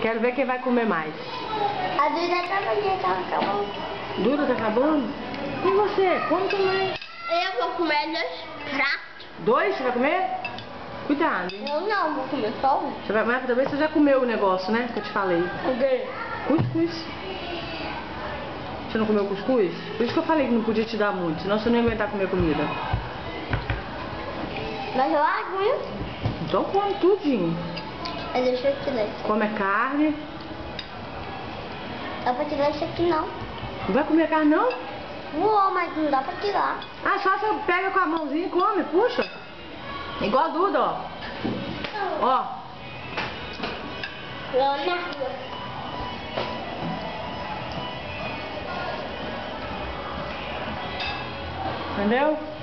Quero ver quem vai comer mais. A Duda tá acabando. Duda tá acabando? E você? Come também. Eu vou comer 2 pratos. 2 você vai comer? Cuidado, hein? Eu não, vou comer só um. Você vai, mas também você já comeu o negócio, né? Que eu te falei. O quê? Cuscuz. Você não comeu cuscuz? Por isso que eu falei que não podia te dar muito, senão você não ia aguentar comer comida. Mas eu aguento. Então come tudinho. Mas deixa eu tirar. Come a carne. Dá pra tirar isso aqui não. Não vai comer carne não? Vou, mas não dá pra tirar. Ah, só você pega com a mãozinha e come, puxa. Igual a Duda, ó. Ó. Lá na rua. Entendeu?